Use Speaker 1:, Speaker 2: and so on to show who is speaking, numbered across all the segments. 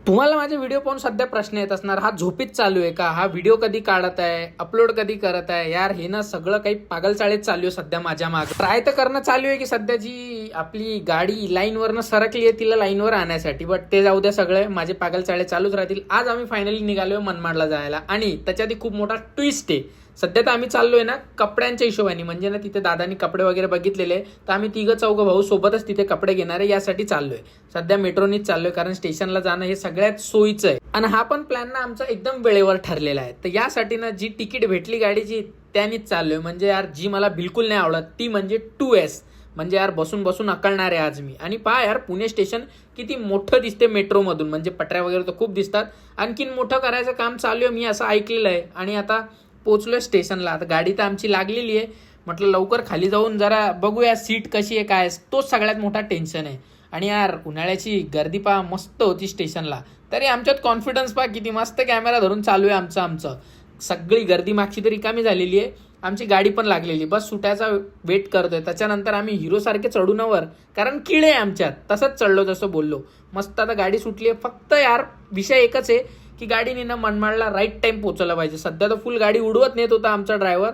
Speaker 1: तुम्हाला माझे व्हिडिओ पाहून सध्या प्रश्न येत असणार, हा झोपीत चालू आहे का, हा व्हिडिओ कधी काढत आहे, अपलोड कधी करत आहे. यार हे ना सगळं काही पागलचाळीत चालू आहे सध्या माझ्या मागे. ट्राय तर करणं चालू आहे की सध्या जी आपली गाडी लाईनवरनं सरकली आहे तिला लाईनवर आणण्यासाठी, बट ते जाऊ द्या, सगळे माझे पागलचाळे चालूच राहतील. आज आम्ही फायनली निघालोय मनमाडला जायला आणि त्याच्यात खूप मोठा ट्विस्ट आहे. सध्या तर आम्ही चाललोय ना कपड्यांच्या हिशोबाने, म्हणजे ना तिथे दादानी कपडे वगैरे बघितलेले, तर आम्ही तिघं चौघं भाऊ सोबतच तिथे कपडे घेणार आहे यासाठी चाललोय. सध्या मेट्रोनीच चाललोय कारण स्टेशनला जाणं हे सगळ्यात सोयीचं आहे आणि हा पण प्लॅन ना आमचा एकदम वेळेवर ठरलेला आहे. तर यासाठी ना जी तिकीट भेटली गाडीची त्यानीच चाललोय. म्हणजे यार जी मला बिलकुल नाही आवडत ती म्हणजे 2S, म्हणजे यार बसून बसून अकळणार आहे आज मी. आणि पहा यार पुणे स्टेशन किती मोठं दिसते मेट्रोमधून, म्हणजे पटऱ्या वगैरे तर खूप दिसतात. आणखीन मोठं करायचं काम चालू आहे मी असं ऐकलेलं आहे. आणि आता पोहोचलोय स्टेशनला. आता गाडी तर आमची लागलेली आहे, म्हटलं लवकर खाली जाऊन जरा बघूया सीट कशी आहे काय, तोच सगळ्यात मोठा टेन्शन आहे. आणि यार उन्हाळ्याची गर्दी पहा मस्त होती स्टेशनला, तरी आमच्यात कॉन्फिडन्स पहा किती मस्त, कॅमेरा धरून चालू आहे आमचं. सगळी गर्दी मागची तरी कमी झालेली आहे, आमची गाडी पण लागलेली, बस सुटायचा वेट करतोय. त्याच्यानंतर आम्ही हिरो सारखे चढू नवर, कारण किडे आमच्यात, तसंच चढलो जसं बोललो. मस्त आता गाडी सुटली आहे. फक्त यार विषय एकच आहे की गाडीने ना मनमाडला राईट टाइम पोहोचवला पाहिजे. सध्या तर फुल गाडी उडवत नेत होता आमचा ड्रायव्हर,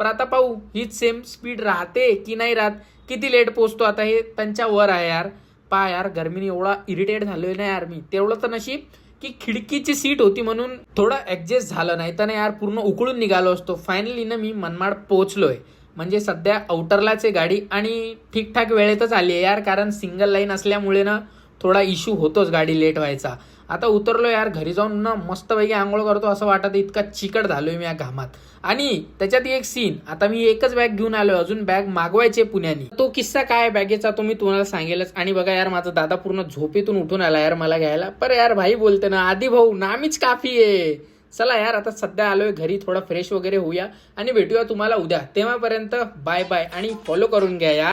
Speaker 1: पण आता पाहू हीच सेम स्पीड राहते की नाही राहत, किती लेट पोहोचतो आता हे त्यांच्या वर आहे. यार पहा यार गर्मीने एवढा इरिटेट झालोय ना यार मी. तेवढं तर नशीब की खिडकीची सीट होती म्हणून थोडं ऍडजस्ट झालं, नाही तर ना यार पूर्ण उकळून निघालो असतो. फायनली ना मी मनमाड पोहोचलोय, म्हणजे सध्या आउटरलाच आहे गाडी आणि ठीकठाक वेळेतच आली आहे यार, कारण सिंगल लाईन असल्यामुळे ना थोडा इश्यू होतोच गाडी लेट व्हायचा. आता उतरलो यार, घरी जाऊन ना मस्तपैकी आंघोळ करतो असं वाटत, इतका चिकट झालोय मी या घामात. आणि त्याच्यात एक सीन, आता मी एकच बॅग घेऊन आलोय, अजून बॅग मागवायची पुण्यानी. तो किस्सा काय बॅगेचा तो मी तुम्हाला सांगेलच. आणि बघा यार माझा दादा पूर्ण झोपेतून उठून आला यार मला घ्यायला. पर यार भाई बोलते ना आधी भाऊ नामीच काफी आहे. चला यार आता सध्या आलोय घरी, थोडा फ्रेश वगैरे होऊया आणि भेटूया तुम्हाला उद्या. तेव्हापर्यंत बाय बाय आणि फॉलो करून घ्या यार.